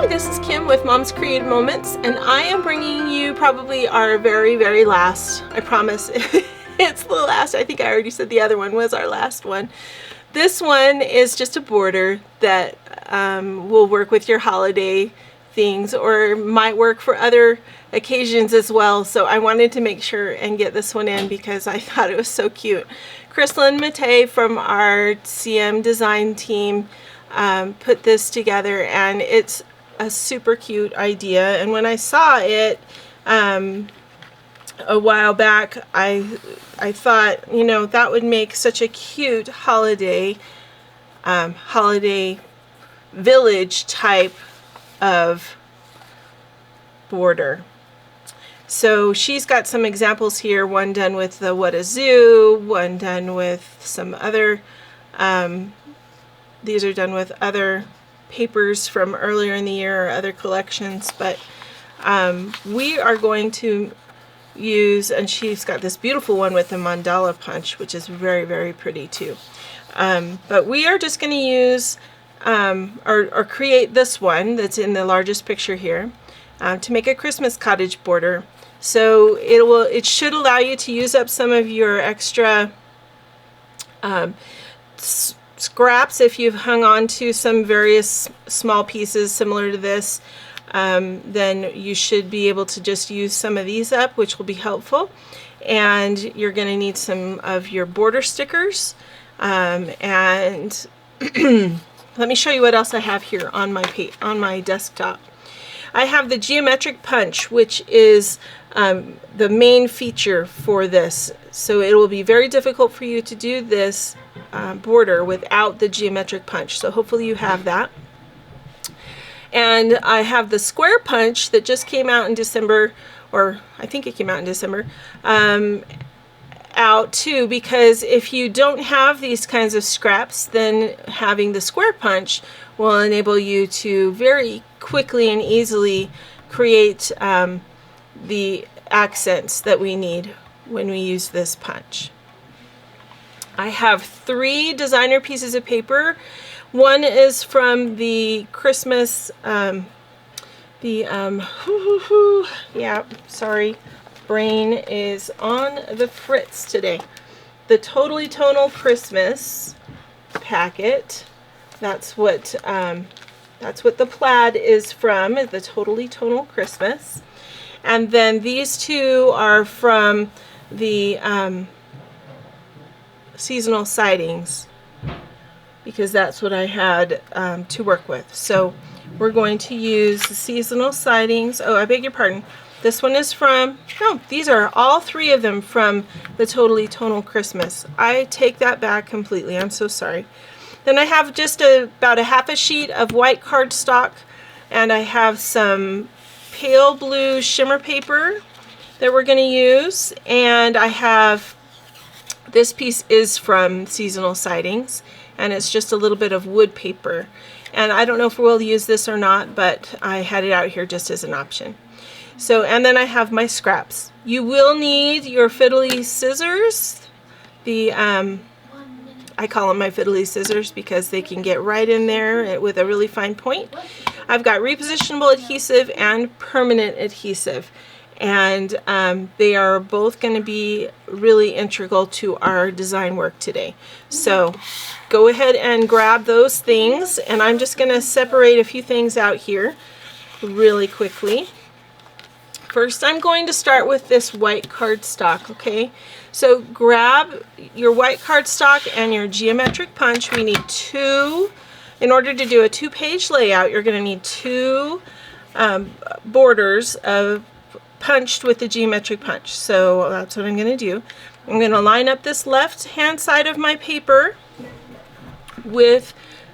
this is Kim with Mom's Creative Moments, and I am bringing you probably our very last, I promise, it's the last, I think I already said the other one was our last one. This one is just a border that will work with your holiday things or might work for other occasions as well. So I wanted to make sure and get this one in because I thought it was so cute. Crystalyn Matei from our CM design team put this together, and it's a super cute idea. And when I saw it a while back, I thought, you know, that would make such a cute holiday village type of border. So she's got some examples here, one done with the What a Zoo, one done with some other, these are done with other papers from earlier in the year or other collections, but we are going to use, and she's got this beautiful one with the mandala punch, which is very pretty too. But we are just going to use or create this one that's in the largest picture here to make a Christmas cottage border. So it should allow you to use up some of your extra scraps if you've hung on to some various small pieces similar to this. Then you should be able to just use some of these up, which will be helpful. And you're going to need some of your border stickers. And let me show you what else I have here on my desktop. I have the geometric punch, which is the main feature for this. So it will be very difficult for you to do this border without the geometric punch. So hopefully you have that. And I have the square punch that just came out in December, or I think it came out in December, out too, because if you don't have these kinds of scraps, then having the square punch will enable you to very quickly and easily create the accents that we need when we use this punch. I have 3 designer pieces of paper. One is from the Christmas, yeah, sorry, brain is on the fritz today. The Totally Tonal Christmas packet. That's what the plaid is from, is the Totally Tonal Christmas. And then these 2 are from the seasonal sightings, because that's what I had to work with. So we're going to use the seasonal sightings. Oh, I beg your pardon. This one is from, no, these are all 3 of them from the Totally Tonal Christmas. I take that back completely. I'm so sorry. Then I have just about a half a sheet of white cardstock, and I have some pale blue shimmer paper that we're going to use, and I have, this piece is from Seasonal Sightings, and it's just a little bit of wood paper. And I don't know if we'll use this or not, but I had it out here just as an option. So, and then I have my scraps. You will need your Fiddly scissors. The I call them my Fiddly scissors because they can get right in there with a really fine point. I've got repositionable adhesive and permanent adhesive, and they are both going to be really integral to our design work today. So go ahead and grab those things, and I'm just going to separate a few things out here really quickly. First, I'm going to start with this white cardstock, okay? So grab your white cardstock and your geometric punch. We need 2. In order to do a 2-page layout, you're going to need 2 borders of punched with the geometric punch. So that's what I'm going to do. I'm going to line up this left hand side of my paper with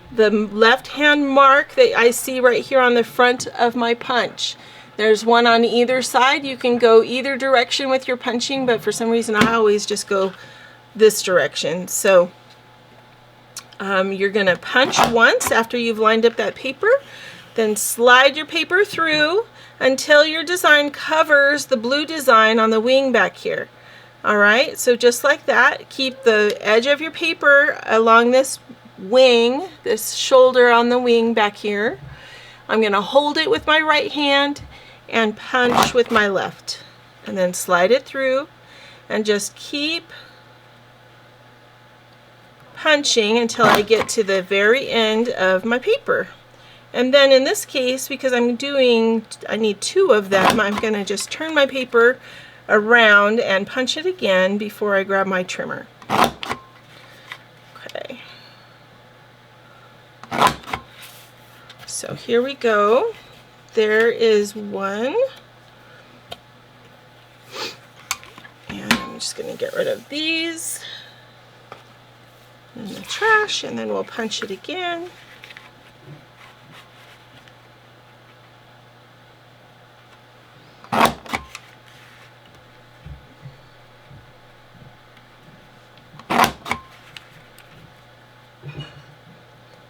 the left hand mark that I see right here on the front of my punch. There's one on either side. You can go either direction with your punching, but for some reason I always just go this direction. So you're going to punch once after you've lined up that paper, then slide your paper through until your design covers the blue design on the wing back here. Alright, so just like that, keep the edge of your paper along this wing, this shoulder on the wing back here. I'm going to hold it with my right hand and punch with my left, and then slide it through and just keep punching until I get to the very end of my paper. And then in this case, because I need 2 of them, I'm going to just turn my paper around and punch it again before I grab my trimmer. Okay. So here we go. There is one. And I'm just going to get rid of these in the trash, and then we'll punch it again.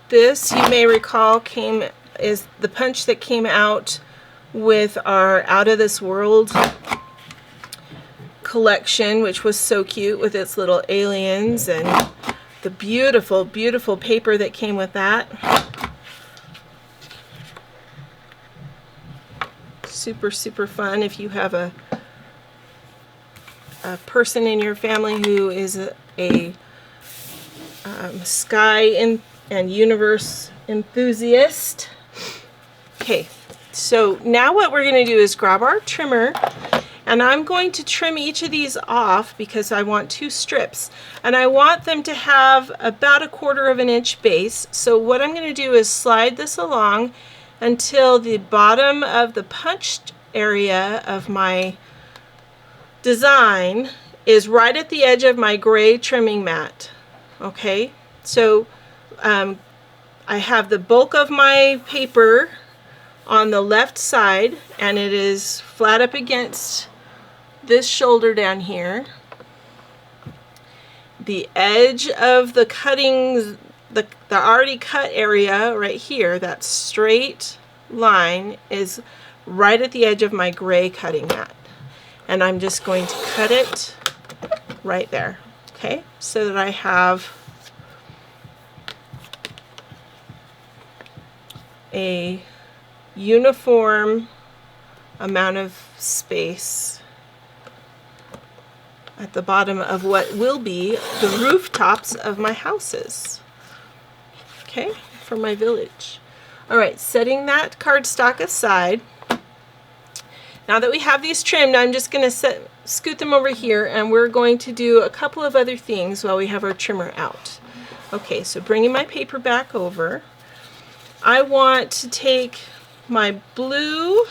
This, you may recall, is the punch that came out with our Out of This World collection, which was so cute with its little aliens and the beautiful, beautiful paper that came with that. Super, super fun if you have a person in your family who is a sky and universe enthusiast. Okay, so now what we're going to do is grab our trimmer, and I'm going to trim each of these off because I want 2 strips, and I want them to have about 1/4 inch base. So what I'm going to do is slide this along until the bottom of the punched area of my design is right at the edge of my gray trimming mat. Okay, so I have the bulk of my paper on the left side, and it is flat up against this shoulder down here. The edge of the cuttings, the already cut area right here, that straight line is right at the edge of my gray cutting mat. And I'm just going to cut it right there, okay, so that I have a uniform amount of space at the bottom of what will be the rooftops of my houses, okay, for my village. All right, setting that cardstock aside, now that we have these trimmed, I'm just going to scoot them over here, and we're going to do a couple of other things while we have our trimmer out. Okay, so bringing my paper back over, I want to take my blue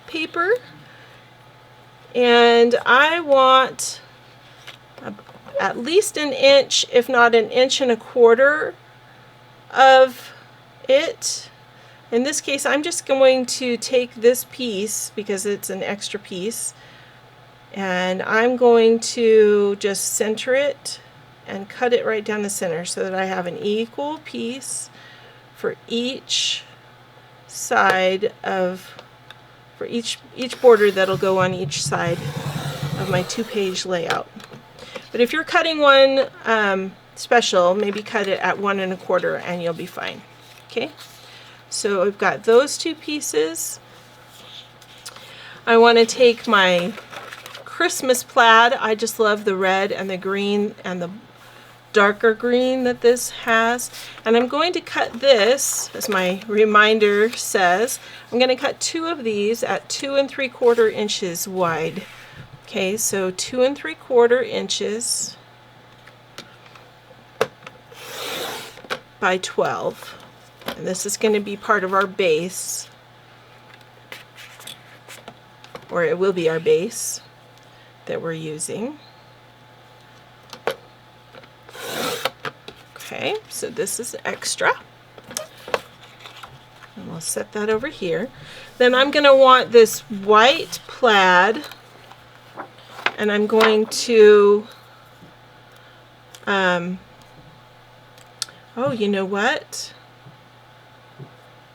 paper, and I want at least 1 inch, if not 1.25 inches of it. In this case, I'm just going to take this piece because it's an extra piece, and I'm going to just center it and cut it right down the center so that I have an equal piece for each side for each border that'll go on each side of my 2-page layout. But if you're cutting one special, maybe cut it at 1 1/4 and you'll be fine. Okay, so I've got those 2 pieces. I want to take my Christmas plaid. I just love the red and the green and the darker green that this has, and I'm going to cut this, as my reminder says, I'm going to cut 2 of these at 2 3/4 inches wide. Okay, so 2 3/4 inches by 12, and this is going to be part of our base, or it will be our base that we're using. Okay, so this is extra, and we'll set that over here. Then I'm going to want this white plaid, and I'm going to, oh, you know what?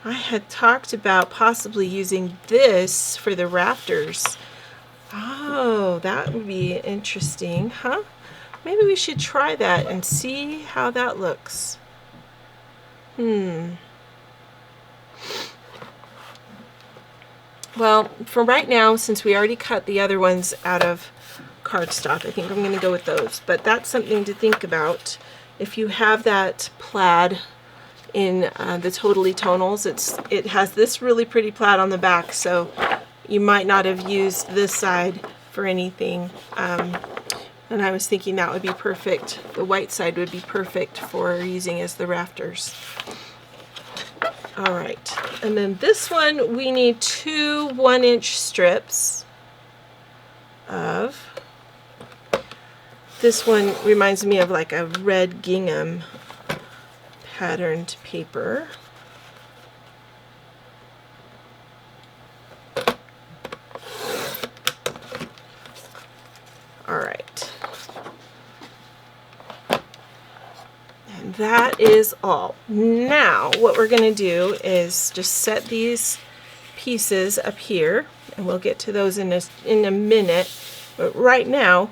I had talked about possibly using this for the rafters. Oh, that would be interesting, huh? Maybe we should try that and see how that looks. Well, for right now, since we already cut the other ones out of cardstock, I think I'm going to go with those. But that's something to think about. If you have that plaid in the Totally Tonals, it has this really pretty plaid on the back, so you might not have used this side for anything. And I was thinking that would be perfect. The white side would be perfect for using as the rafters. All right, and then this one, we need 2 1-inch strips of, this one reminds me of like a red gingham patterned paper. All right. And that is all. Now, what we're going to do is just set these pieces up here, and we'll get to those in a minute. But right now,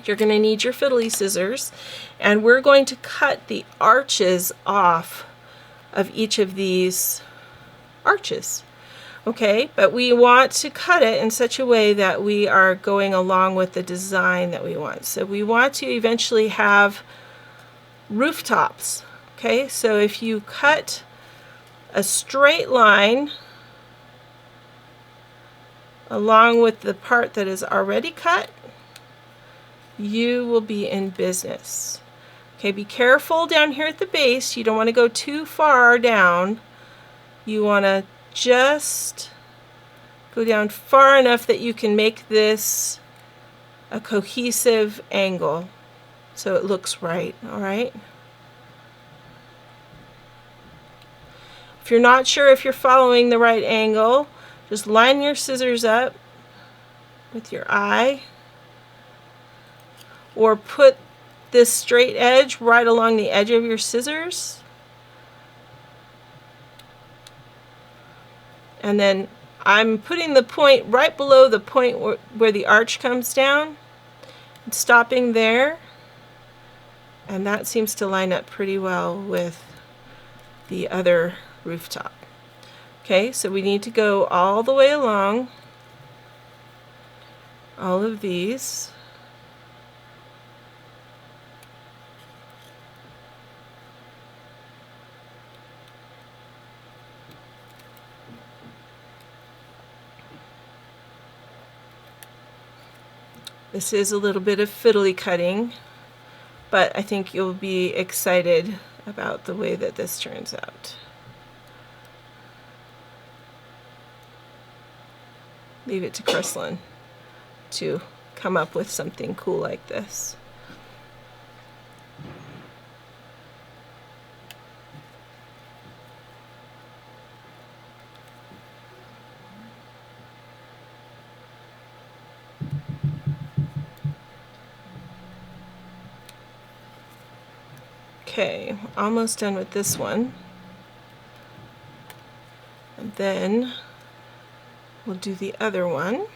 you're going to need your fiddly scissors, and we're going to cut the arches off of each of these arches. Okay, but we want to cut it in such a way that we are going along with the design that we want. So we want to eventually have rooftops. Okay, so if you cut a straight line along with the part that is already cut, you will be in business. Okay, be careful down here at the base. You don't want to go too far down. You want to just go down far enough that you can make this a cohesive angle so it looks right. All right. If you're not sure if you're following the right angle, just line your scissors up with your eye, or put this straight edge right along the edge of your scissors, and then I'm putting the point right below the point where the arch comes down, and stopping there, and that seems to line up pretty well with the other rooftop. Okay, so we need to go all the way along all of these. This is a little bit of fiddly cutting, but I think you'll be excited about the way that this turns out. Leave it to Kreslin to come up with something cool like this. Okay, almost done with this one. And then we'll do the other one.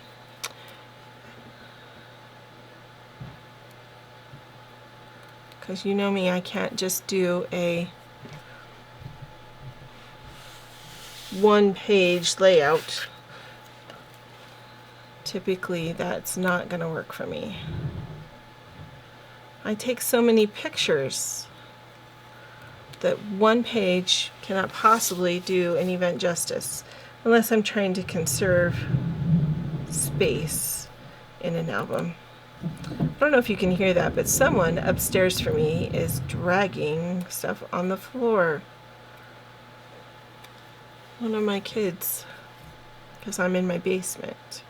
Because you know me, I can't just do a one-page layout. Typically, that's not going to work for me. I take so many pictures that one page cannot possibly do an event justice unless I'm trying to conserve space in an album. I don't know if you can hear that, but someone upstairs from me is dragging stuff on the floor. One of my kids, because I'm in my basement.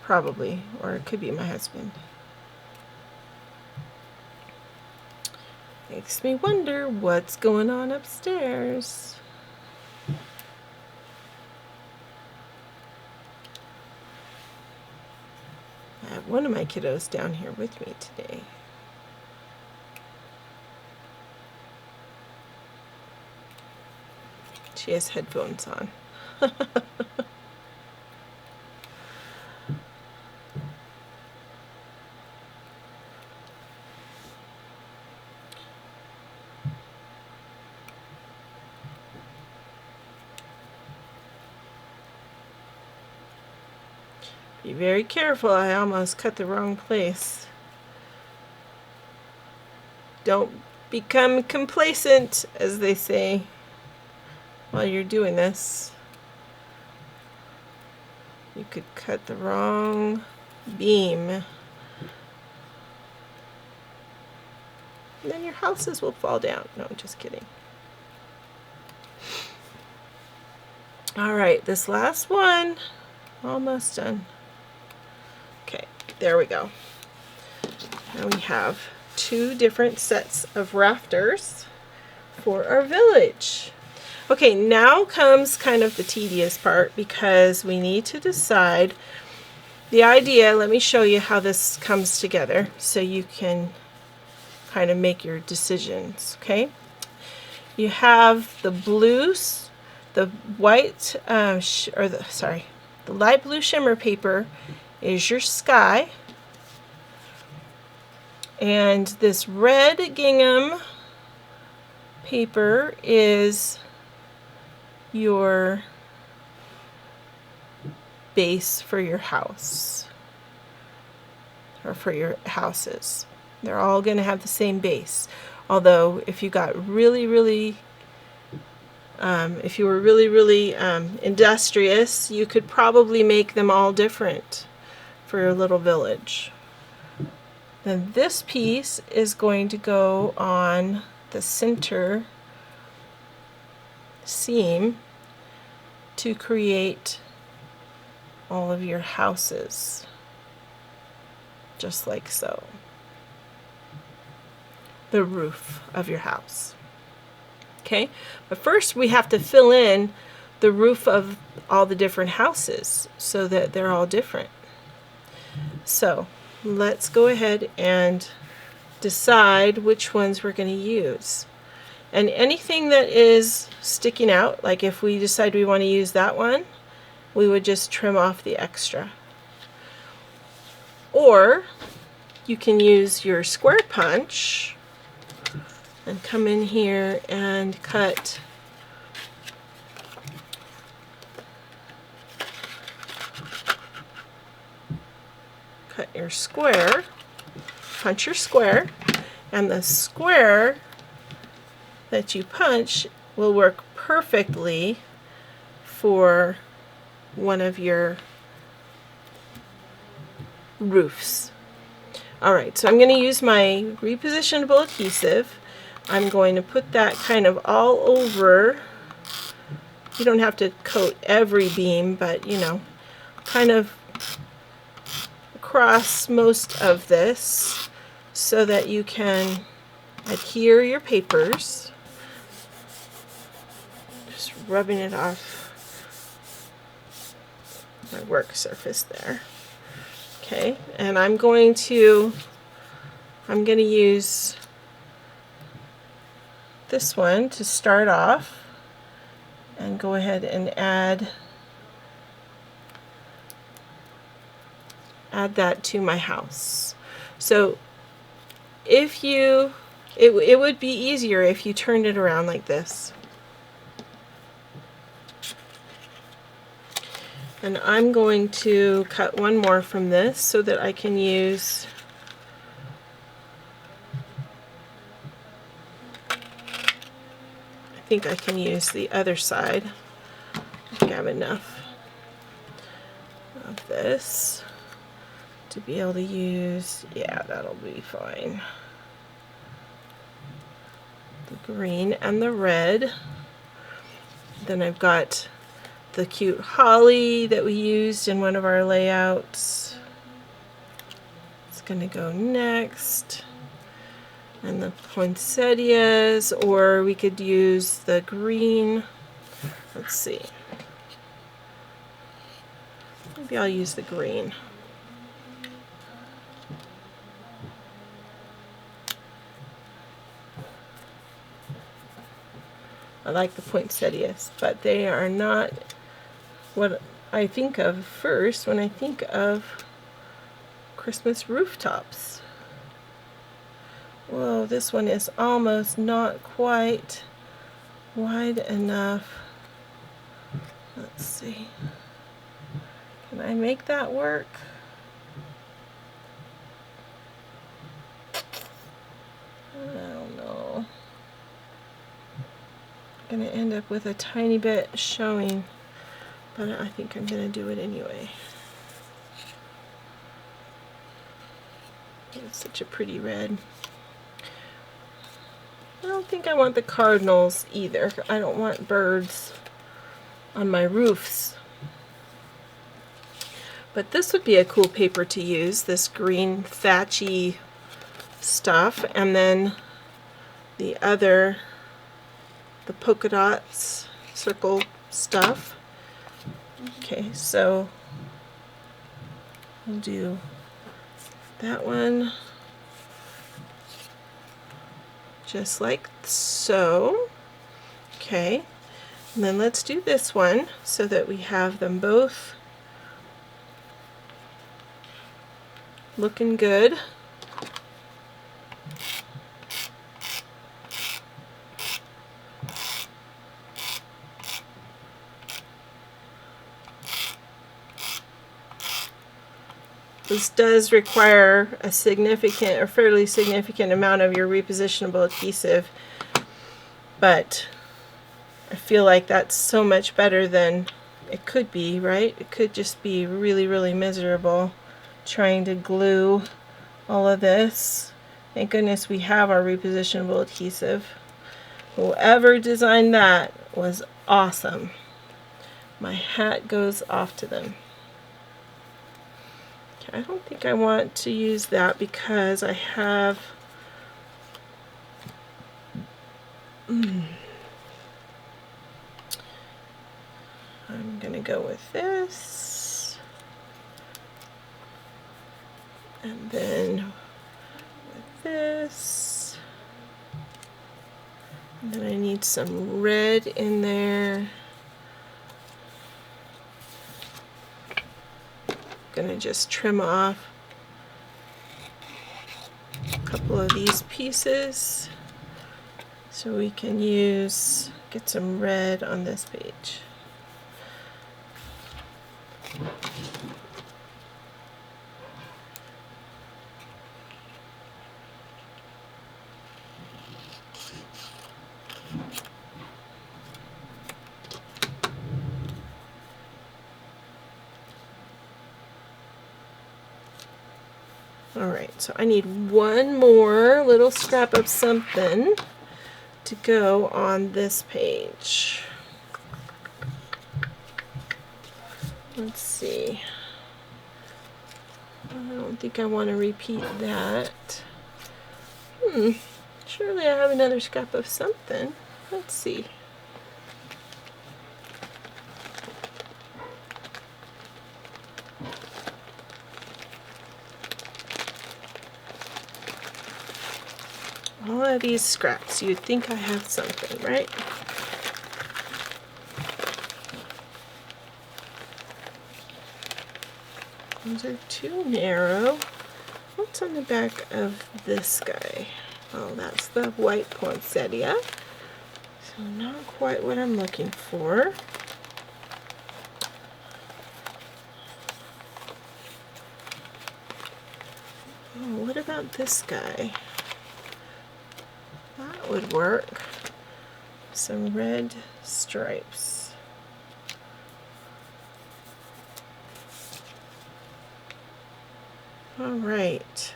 Probably, or it could be my husband. Makes me wonder what's going on upstairs. I have one of my kiddos down here with me today. She has headphones on. Be very careful. I almost cut the wrong place. Don't become complacent, as they say, while you're doing this. You could cut the wrong beam. And then your houses will fall down. No, I'm just kidding. Alright, this last one, almost done. Okay, there we go. Now we have 2 different sets of rafters for our village. Okay, now comes kind of the tedious part, because we need to decide the idea. Let me show you how this comes together so you can kind of make your decisions, okay? You have the blues, the white, the light blue shimmer paper is your sky. And this red gingham paper is your base for your house, or for your houses. They're all going to have the same base. Although if you got if you were really industrious, you could probably make them all different for your little village. Then this piece is going to go on the center seam to create all of your houses, just like so. The roof of your house. Okay, but first we have to fill in the roof of all the different houses so that they're all different. So let's go ahead and decide which ones we're going to use. And anything that is sticking out, like if we decide we want to use that one, we would just trim off the extra. Or you can use your square punch and come in here and cut your square, punch your square, and the square that you punch will work perfectly for one of your roofs. Alright, so I'm going to use my repositionable adhesive. I'm going to put that kind of all over. You don't have to coat every beam, but you know, kind of across most of this so that you can adhere your papers. Just rubbing it off my work surface there. Okay, and I'm going to use this one to start off and go ahead and add that to my house. So if you, it would be easier if you turned it around like this. And I'm going to cut one more from this so that I can use I think I can use the other side. I think I have enough of this to be able to use, yeah, that'll be fine. The green and the red. Then I've got the cute holly that we used in one of our layouts. It's going to go next. And the poinsettias, or we could use the green. Let's see. Maybe I'll use the green. I like the poinsettias, but they are not what I think of first when I think of Christmas rooftops. Whoa, this one is almost not quite wide enough. Let's see. Can I make that work? I don't know. I'm going to end up with a tiny bit showing, but I think I'm going to do it anyway. It's such a pretty red. I don't think I want the cardinals either. I don't want birds on my roofs. But this would be a cool paper to use, this green thatchy stuff, and then the other, the polka dots, circle stuff. Okay, so we'll do that one just like so. Okay, and then let's do this one so that we have them both looking good. This does require a significant or fairly significant amount of your repositionable adhesive, but I feel like that's so much better than it could be, right? It could just be really, really miserable trying to glue all of this. Thank goodness we have our repositionable adhesive. Whoever designed that was awesome. My hat goes off to them. I don't think I want to use that because I have I'm going to go with this, and then with this, and then I need some red in there. Going to just trim off a couple of these pieces so we can get some red on this page. Alright, so I need one more little scrap of something to go on this page. Let's see. I don't think I want to repeat that. Surely I have another scrap of something. Let's see. All of these scraps, you'd think I have something, right? Those are too narrow. What's on the back of this guy? Oh, that's the white poinsettia. So not quite what I'm looking for. Oh, what about this guy? That would work. Some red stripes. All right.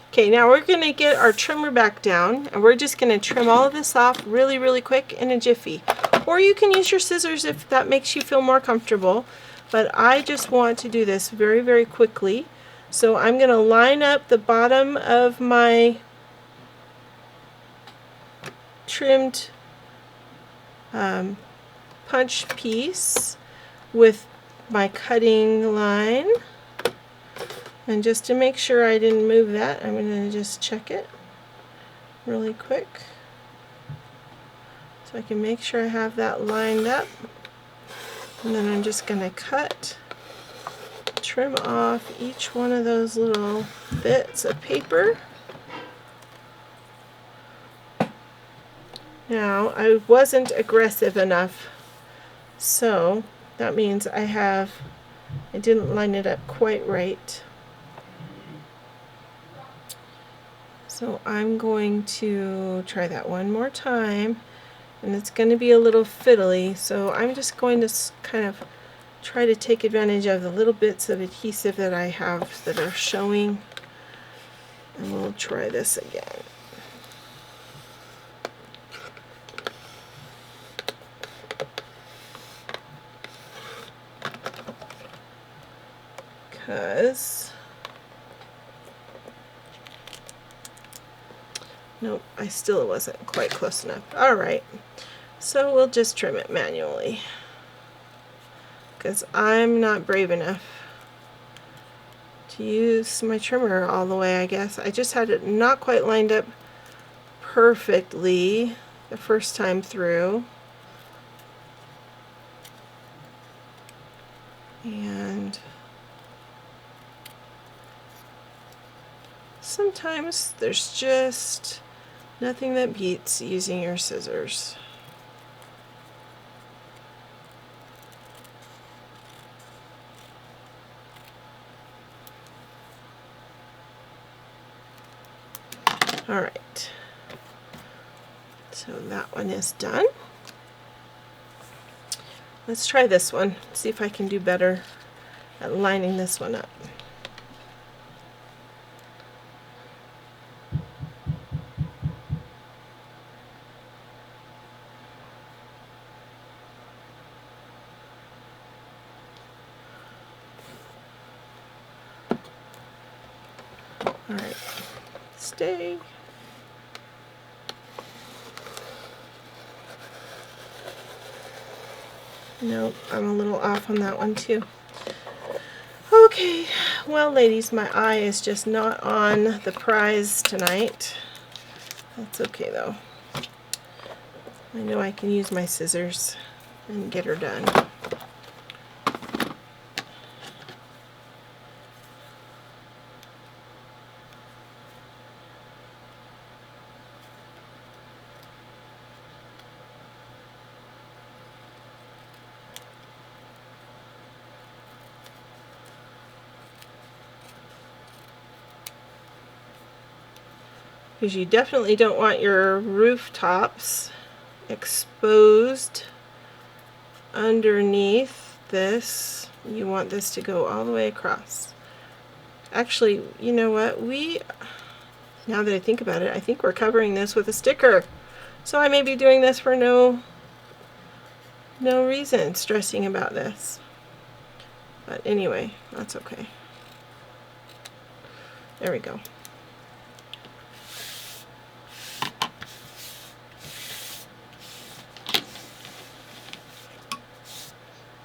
Okay, now we're going to get our trimmer back down, and we're just going to trim all of this off really, really quick in a jiffy. Or you can use your scissors if that makes you feel more comfortable, but I just want to do this very, very quickly. So I'm going to line up the bottom of my trimmed punch piece with my cutting line. And just to make sure I didn't move that, I'm going to just check it really quick so I can make sure I have that lined up. And then I'm just going to trim off each one of those little bits of paper. Now, I wasn't aggressive enough, so That means I didn't line it up quite right. So I'm going to try that one more time, and it's going to be a little fiddly, so I'm just going to kind of try to take advantage of the little bits of adhesive that I have that are showing, and we'll try this again. Because nope, I still wasn't quite close enough. Alright, so we'll just trim it manually, because I'm not brave enough to use my trimmer all the way, I guess. I just had it not quite lined up perfectly the first time through. And sometimes there's just nothing that beats using your scissors. Alright, so that one is done. Let's try this one, see if I can do better at lining this one up. Alright, stay. Nope, I'm a little off on that one too. Okay, well ladies, my eye is just not on the prize tonight. That's okay though. I know I can use my scissors and get her done. Because you definitely don't want your rooftops exposed underneath this. You want this to go all the way across. Actually, you know what? Now that I think about it, I think we're covering this with a sticker. So I may be doing this for no reason, stressing about this. But anyway, that's okay. There we go.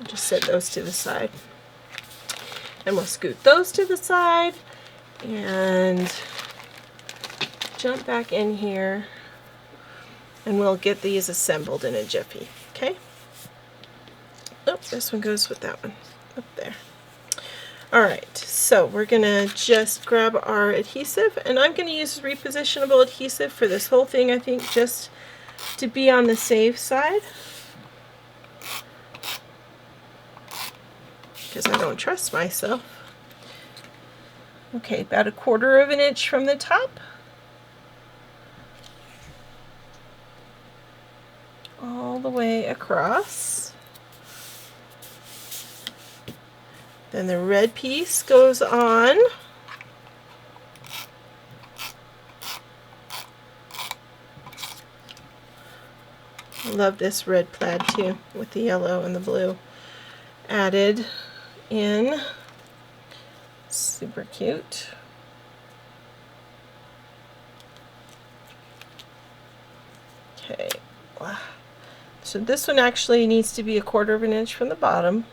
Just set those to the side, and we'll scoot those to the side and jump back in here, and we'll get these assembled in a jiffy. Okay. Oh, this one goes with that one up there. Alright, so we're gonna just grab our adhesive, and I'm gonna use repositionable adhesive for this whole thing, I think, just to be on the safe side, because I don't trust myself. Okay, about 1/4 of an inch from the top, all the way across. Then the red piece goes on. I love this red plaid too, with the yellow and the blue added in. Super cute. Okay, wow. So this one actually needs to be 1/4 of an inch from the bottom,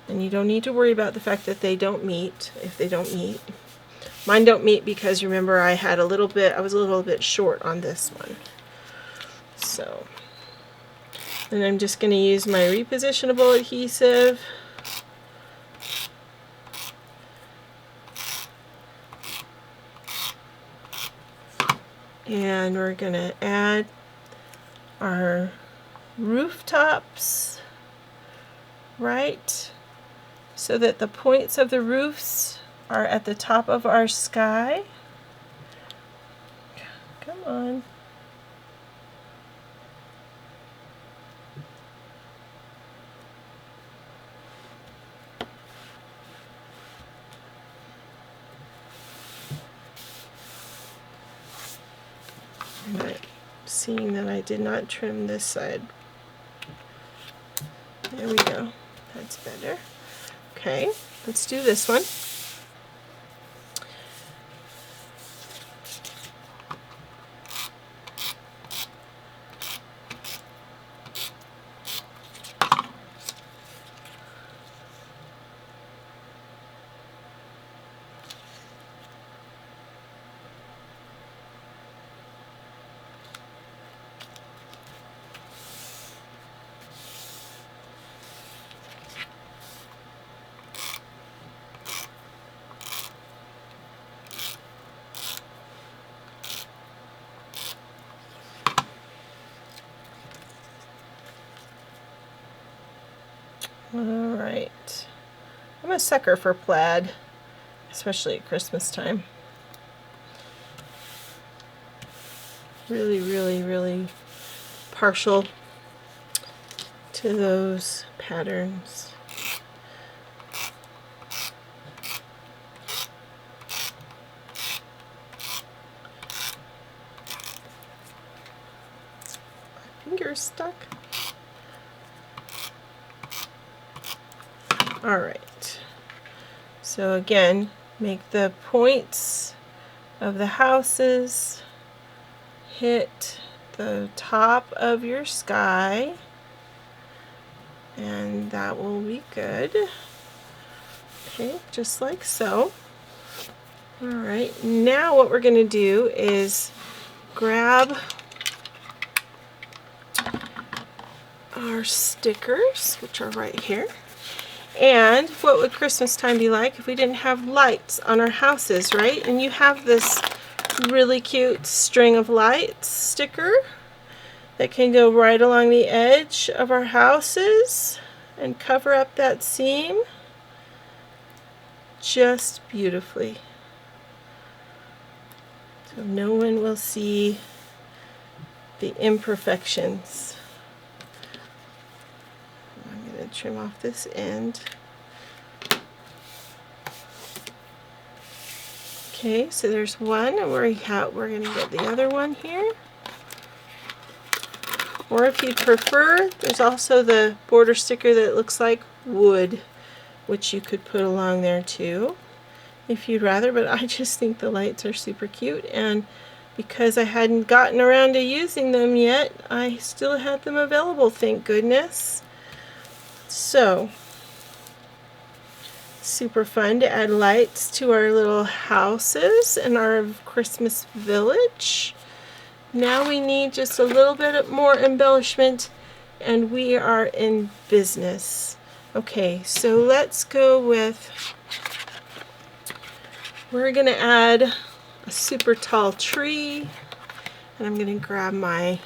and you don't need to worry about the fact that they don't meet, if they don't meet. Mine don't meet because remember I was a little bit short on this one. So, and I'm just going to use my repositionable adhesive. And we're going to add our rooftops right so that the points of the roofs are at the top of our sky. Come on. And I'm seeing that I did not trim this side. There we go. That's better. Okay, let's do this one. All right. I'm a sucker for plaid, especially at Christmas time. Really, really, really partial to those patterns. My finger's stuck. All right. So again, make the points of the houses hit the top of your sky, and that will be good. Okay, just like so. All right, now what we're going to do is grab our stickers, which are right here. And what would Christmas time be like if we didn't have lights on our houses, right? And you have this really cute string of lights sticker that can go right along the edge of our houses and cover up that seam just beautifully. So no one will see the imperfections. I'm going to trim off this end. Okay, so there's one, and we're going to get the other one here. Or if you'd prefer, there's also the border sticker that looks like wood, which you could put along there too, if you'd rather, but I just think the lights are super cute, and because I hadn't gotten around to using them yet, I still had them available, thank goodness. So, super fun to add lights to our little houses in our Christmas village. Now we need just a little bit more embellishment, and we are in business. Okay, so let's go with, we're going to add a super tall tree, and I'm going to grab my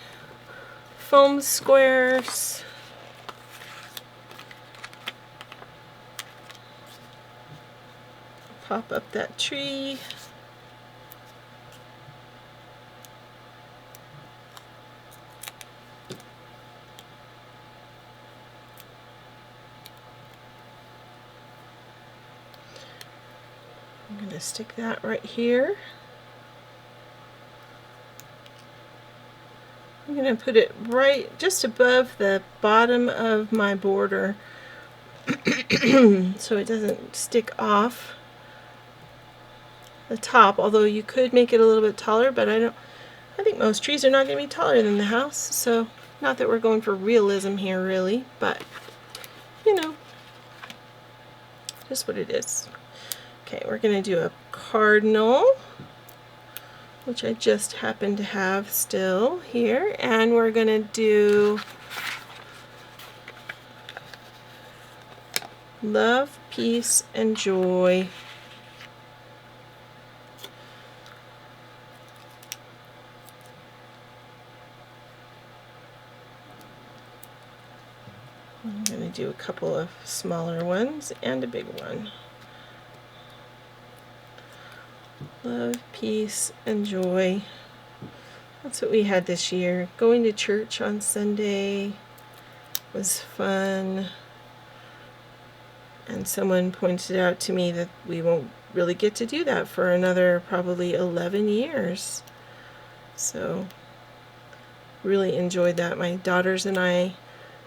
foam squares. Pop up that tree. I'm going to stick that right here. I'm going to put it right just above the bottom of my border so it doesn't stick off the top, although you could make it a little bit taller, but I think most trees are not going to be taller than the house, so not that we're going for realism here really, but you know, just what it is. Okay, we're going to do a cardinal, which I just happen to have still here, and we're going to do love, peace, and joy. I'm going to do a couple of smaller ones and a big one. Love, peace, and joy. That's what we had this year. Going to church on Sunday was fun. And someone pointed out to me that we won't really get to do that for another probably 11 years. So really enjoyed that. My daughters and I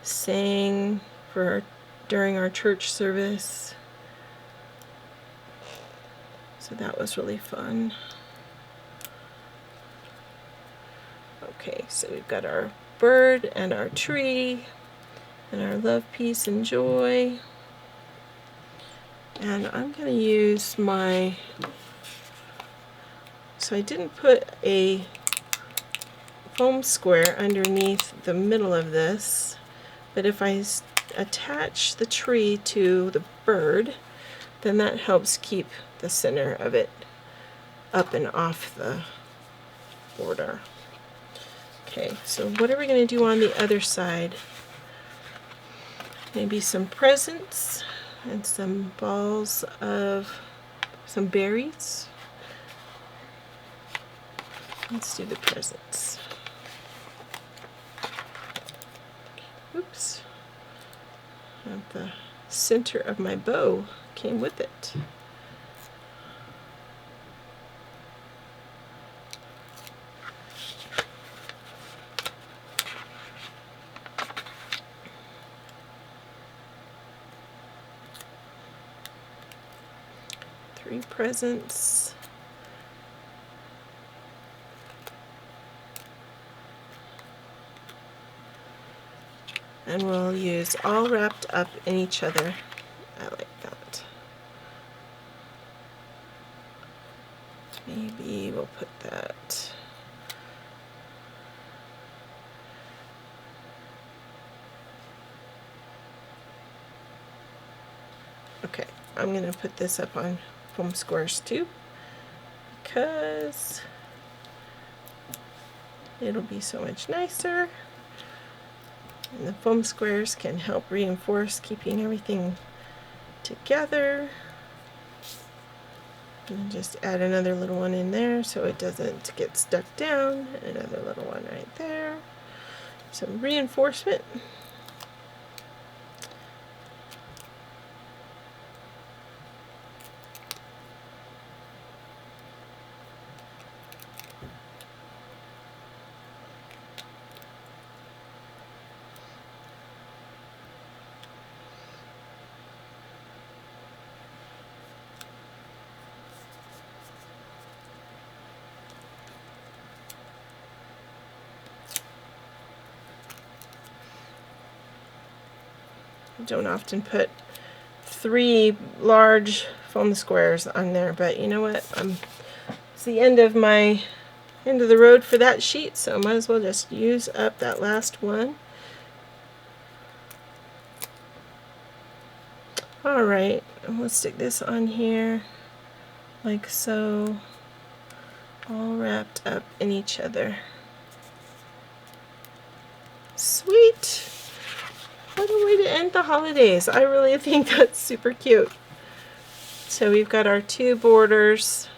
sang during our church service. So that was really fun. Okay, so we've got our bird and our tree and our love, peace, and joy. And I'm going to use so I didn't put a foam square underneath the middle of this, but if I attach the tree to the bird, then that helps keep the center of it up and off the border. Okay, so what are we going to do on the other side? Maybe some presents and some balls of some berries. Let's do the presents. Oops. And the center of my bow came with it. Three presents. And we'll use all wrapped up in each other. I like that. Maybe we'll put that. Okay, I'm going to put this up on foam squares too, because it'll be so much nicer. And the foam squares can help reinforce keeping everything together. And just add another little one in there so it doesn't get stuck down. Another little one right there. Some reinforcement. I don't often put 3 large foam squares on there, but you know what? It's the end of the road for that sheet, so might as well just use up that last one. Alright, and we'll stick this on here like so, all wrapped up in each other. Sweet! What a way to end the holidays. I really think that's super cute. So we've got our 2 borders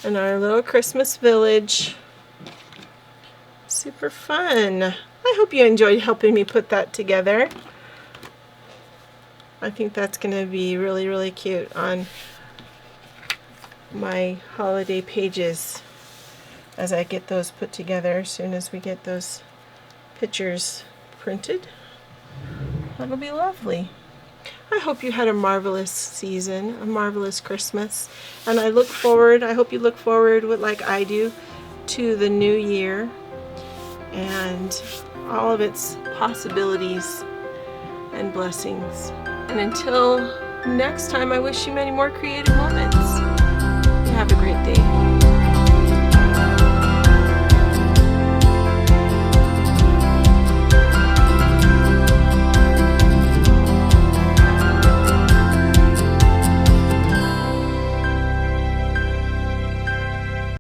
and our little Christmas village. Super fun. I hope you enjoyed helping me put that together. I think that's going to be really, really cute on my holiday pages as I get those put together. As soon as we get those pictures printed, that'll be lovely. I hope you had a marvelous season, a marvelous Christmas, and I hope you look forward, like I do, to the new year and all of its possibilities and blessings. And until next time, I wish you many more creative moments.